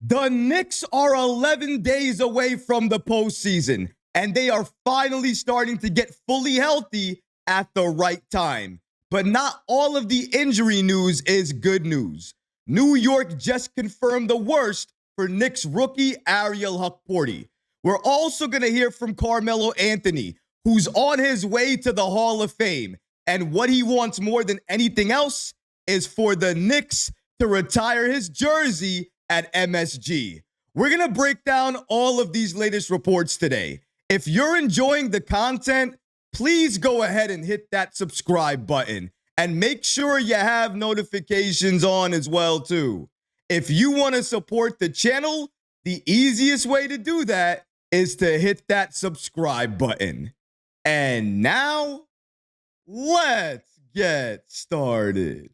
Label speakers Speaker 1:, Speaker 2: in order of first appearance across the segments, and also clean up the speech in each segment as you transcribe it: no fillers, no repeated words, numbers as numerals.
Speaker 1: The Knicks are 11 days away from the postseason, and they are finally starting to get fully healthy at the right time. But not all of the injury news is good news. New York just confirmed the worst for Knicks rookie Ariel Hukporti. We're also going to hear from Carmelo Anthony, who's on his way to the Hall of Fame. And what he wants more than anything else is for the Knicks to retire his jersey at MSG. We're going to break down all of these latest reports today. If you're enjoying the content, please go ahead and hit that subscribe button and make sure you have notifications on as well too. If you want to support the channel, the easiest way to do that is to hit that subscribe button. And now, let's get started.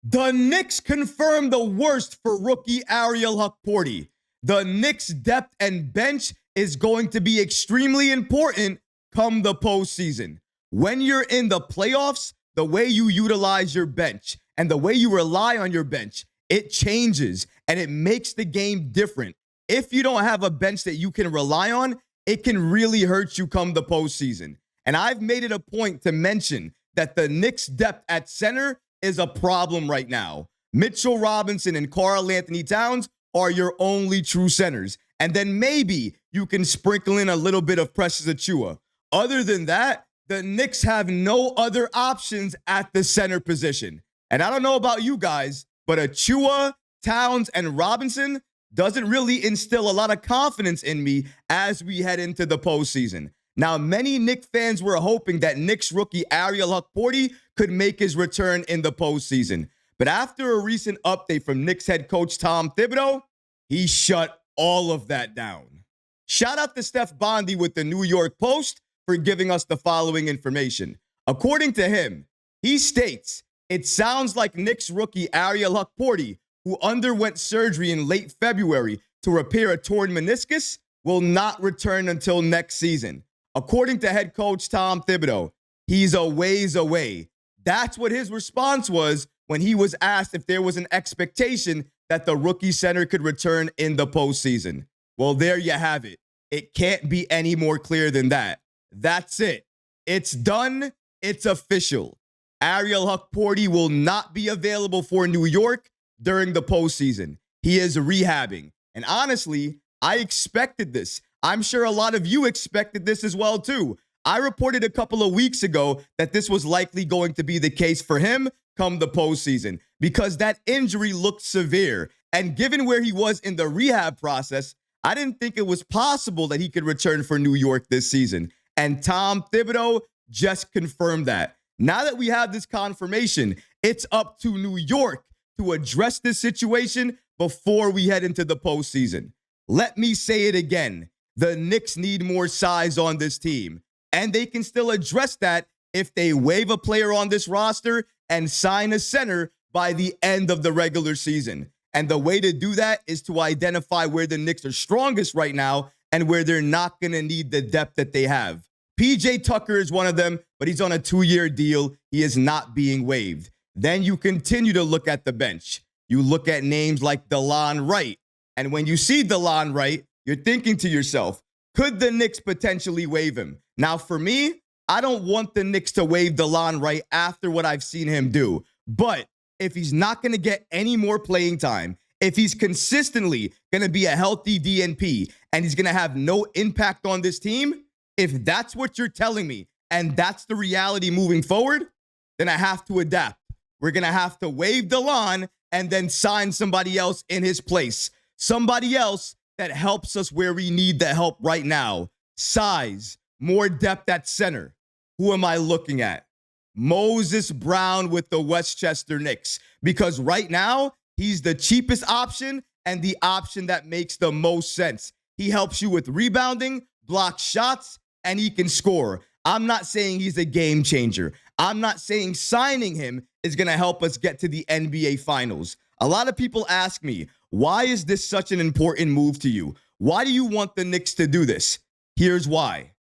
Speaker 1: The Knicks confirmed the worst for rookie Ariel Hukporti. The Knicks' depth and bench is going to be extremely important come the postseason. When you're in the playoffs, the way you utilize your bench and the way you rely on your bench, it changes and it makes the game different. If you don't have a bench that you can rely on, it can really hurt you come the postseason. And I've made it a point to mention that the Knicks' depth at center is a problem right now. Mitchell Robinson and Karl Anthony Towns are your only true centers. And then maybe you can sprinkle in a little bit of Precious Achiuwa. Other than that, the Knicks have no other options at the center position. And I don't know about you guys, but Achiuwa, Towns, and Robinson doesn't really instill a lot of confidence in me as we head into the postseason. Now, many Knicks fans were hoping that Knicks rookie Ariel Hukporti could make his return in the postseason. But after a recent update from Knicks head coach Tom Thibodeau, he shut all of that down. Shout out to Steph Bondy with the New York Post for giving us the following information. According to him, he states, it sounds like Knicks rookie Ariel Hukporti, who underwent surgery in late February to repair a torn meniscus, will not return until next season. According to head coach Tom Thibodeau, he's a ways away. That's what his response was when he was asked if there was an expectation that the rookie center could return in the postseason. Well, there you have it. It can't be any more clear than that. That's it. It's done. It's official. Ariel Hukporti will not be available for New York during the postseason. He is rehabbing. And honestly, I expected this. I'm sure a lot of you expected this as well, too. I reported a couple of weeks ago that this was likely going to be the case for him come the postseason because that injury looked severe. And given where he was in the rehab process, I didn't think it was possible that he could return for New York this season. And Tom Thibodeau just confirmed that. Now that we have this confirmation, it's up to New York to address this situation before we head into the postseason. Let me say it again. The Knicks need more size on this team, and they can still address that if they waive a player on this roster and sign a center by the end of the regular season. And the way to do that is to identify where the Knicks are strongest right now and where they're not going to need the depth that they have. PJ Tucker is one of them, but he's on a 2-year deal. He is not being waived. Then you continue to look at the bench. You look at names like DeLon Wright. And when you see DeLon Wright, you're thinking to yourself, could the Knicks potentially waive him? Now, for me, I don't want the Knicks to waive DeLon Wright after what I've seen him do. But if he's not going to get any more playing time, if he's consistently going to be a healthy DNP and he's going to have no impact on this team, if that's what you're telling me and that's the reality moving forward, then I have to adapt. We're going to have to waive DeLon and then sign somebody else in his place. Somebody else that helps us where we need the help right now. Size, more depth at center. Who am I looking at? Moses Brown with the Westchester Knicks. Because right now, he's the cheapest option and the option that makes the most sense. He helps you with rebounding, block shots, and he can score. I'm not saying he's a game changer. I'm not saying signing him is going to help us get to the NBA Finals. A lot of people ask me, why is this such an important move to you? Why do you want the Knicks to do this? Here's why.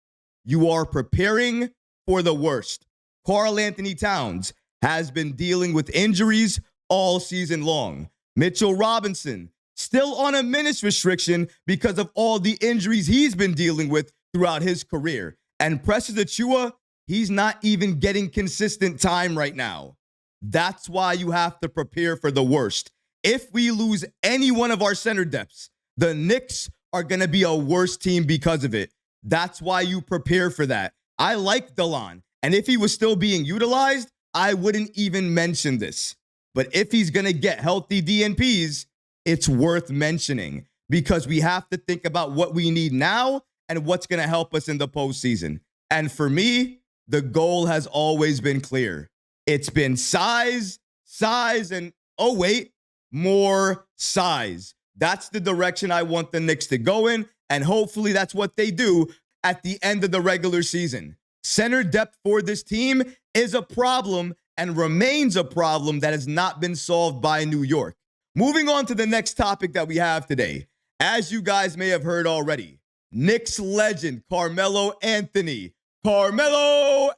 Speaker 1: You are preparing for the worst. Karl Anthony Towns has been dealing with injuries all season long. Mitchell Robinson still on a minutes restriction because of all the injuries he's been dealing with throughout his career. And Precious Achiuwa, he's not even getting consistent time right now. That's why you have to prepare for the worst. If we lose any one of our center depths, the Knicks are going to be a worse team because of it. That's why you prepare for that. I like Delon, and if he was still being utilized, I wouldn't even mention this. But if he's going to get healthy DNPs, it's worth mentioning because we have to think about what we need now and what's going to help us in the postseason. And for me, the goal has always been clear. It's been size, and, oh wait, more size. That's the direction I want the Knicks to go in, and hopefully that's what they do at the end of the regular season. Center depth for this team is a problem and remains a problem that has not been solved by New York. Moving on to the next topic that we have today. As you guys may have heard already, Knicks legend Carmelo Anthony. Carmelo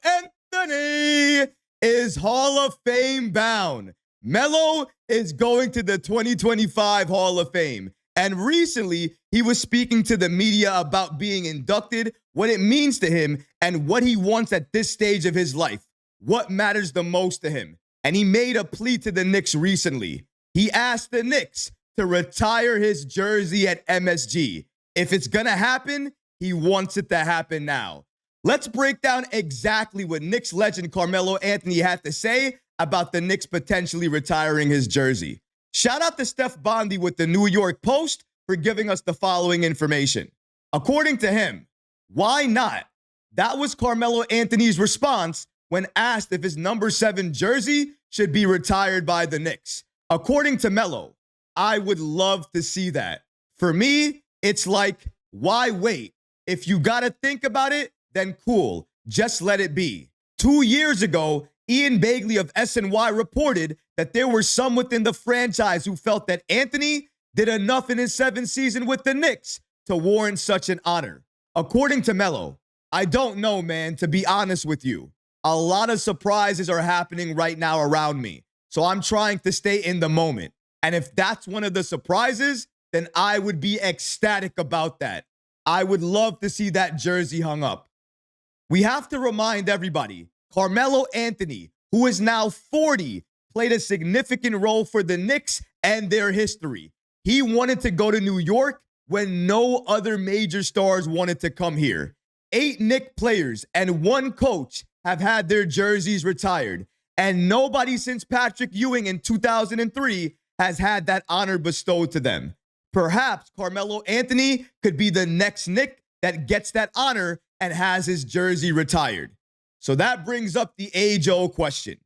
Speaker 1: Anthony is Hall of Fame bound. Melo is going to the 2025 Hall of Fame. And recently, he was speaking to the media about being inducted, what it means to him, and what he wants at this stage of his life. What matters the most to him. And he made a plea to the Knicks recently. He asked the Knicks to retire his jersey at MSG. If it's going to happen, he wants it to happen now. Let's break down exactly what Knicks legend Carmelo Anthony had to say about the Knicks potentially retiring his jersey. Shout out to Steph Bondy with the New York Post for giving us the following information. According to him, why not? That was Carmelo Anthony's response when asked if his number 7 jersey should be retired by the Knicks. According to Melo, I would love to see that. For me, it's like, why wait? If you got to think about it, then cool. Just let it be. 2 years ago, Ian Bagley of SNY reported that there were some within the franchise who felt that Anthony did enough in his 7th season with the Knicks to warrant such an honor. According to Melo, I don't know, man, to be honest with you. A lot of surprises are happening right now around me, so I'm trying to stay in the moment. And if that's one of the surprises, then I would be ecstatic about that. I would love to see that jersey hung up. We have to remind everybody, Carmelo Anthony, who is now 40, played a significant role for the Knicks and their history. He wanted to go to New York when no other major stars wanted to come here. 8 Knicks players and 1 coach have had their jerseys retired, and nobody since Patrick Ewing in 2003 has had that honor bestowed to them. Perhaps Carmelo Anthony could be the next Knick that gets that honor and has his jersey retired. So that brings up the age-old question.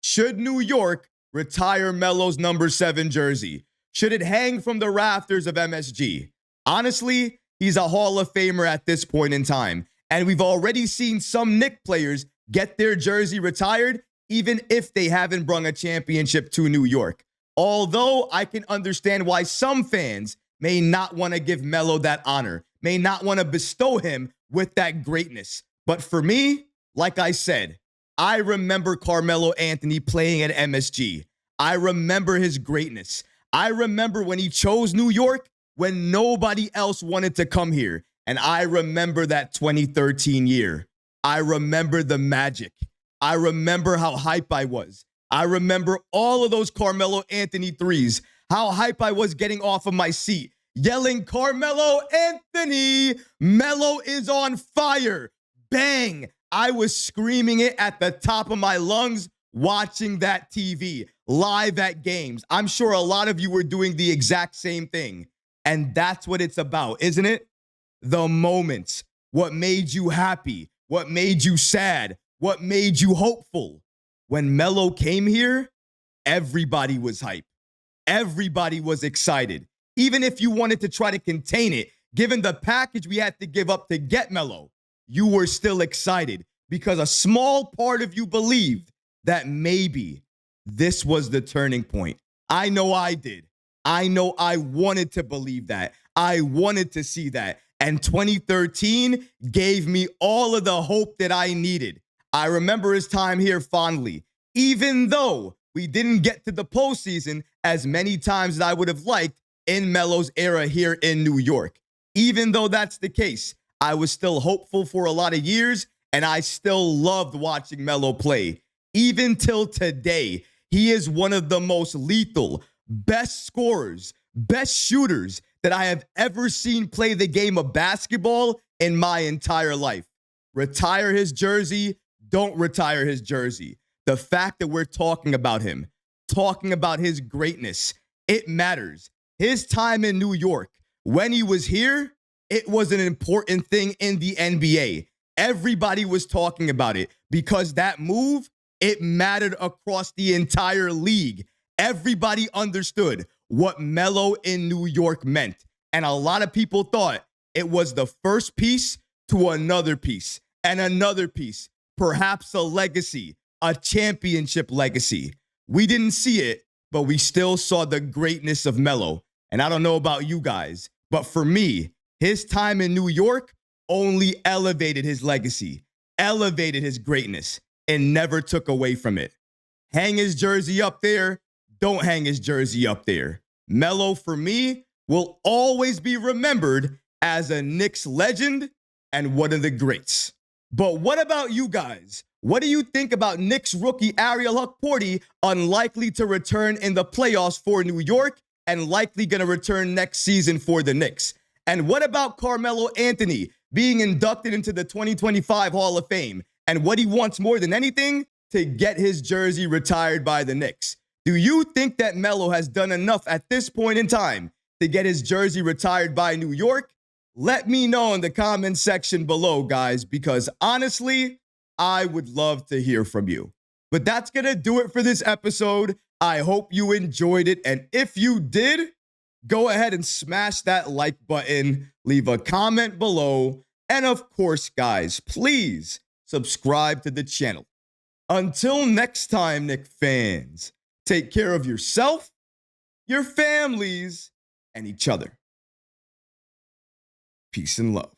Speaker 1: Should New York retire Melo's number 7 jersey? Should it hang from the rafters of MSG? Honestly, he's a Hall of Famer at this point in time, and we've already seen some Knicks players get their jersey retired even if they haven't brung a championship to New York. Although I can understand why some fans may not want to give Melo that honor, may not want to bestow him with that greatness. But for me, like I said, I remember Carmelo Anthony playing at MSG. I remember his greatness. I remember when he chose New York when nobody else wanted to come here. And I remember that 2013 year. I remember the magic. I remember how hype I was. I remember all of those Carmelo Anthony threes, how hype I was getting off of my seat, yelling, Carmelo Anthony, Melo is on fire. Bang. I was screaming it at the top of my lungs, watching that TV, live at games. I'm sure a lot of you were doing the exact same thing. And that's what it's about, isn't it? The moments. What made you happy? What made you sad? What made you hopeful? When Melo came here, everybody was hype. Everybody was excited. Even if you wanted to try to contain it, given the package we had to give up to get Melo, you were still excited because a small part of you believed that maybe this was the turning point. I know I did. I know I wanted to believe that. I wanted to see that. And 2013 gave me all of the hope that I needed. I remember his time here fondly, even though we didn't get to the postseason as many times as I would have liked in Melo's era here in New York. Even though that's the case, I was still hopeful for a lot of years, and I still loved watching Melo play. Even till today, he is one of the most lethal, best scorers, best shooters that I have ever seen play the game of basketball in my entire life. Retire his jersey, don't retire his jersey. The fact that we're talking about him, talking about his greatness, it matters. His time in New York, when he was here, it was an important thing in the NBA. Everybody was talking about it because that move, it mattered across the entire league. Everybody understood what Melo in New York meant. And a lot of people thought it was the first piece to another piece and another piece, perhaps a legacy, a championship legacy. We didn't see it, but we still saw the greatness of Melo. And I don't know about you guys, but for me, his time in New York only elevated his legacy, elevated his greatness, and never took away from it. Hang his jersey up there, don't hang his jersey up there. Melo, for me, will always be remembered as a Knicks legend and one of the greats. But what about you guys? What do you think about Knicks rookie Ariel Hukporti unlikely to return in the playoffs for New York and likely going to return next season for the Knicks? And what about Carmelo Anthony being inducted into the 2025 Hall of Fame and what he wants more than anything to get his jersey retired by the Knicks? Do you think that Melo has done enough at this point in time to get his jersey retired by New York? Let me know in the comment section below, guys, because honestly, I would love to hear from you. But that's going to do it for this episode. I hope you enjoyed it. And if you did, go ahead and smash that like button, leave a comment below. And of course, guys, please subscribe to the channel. Until next time, Knicks fans, take care of yourself, your families, and each other. Peace and love.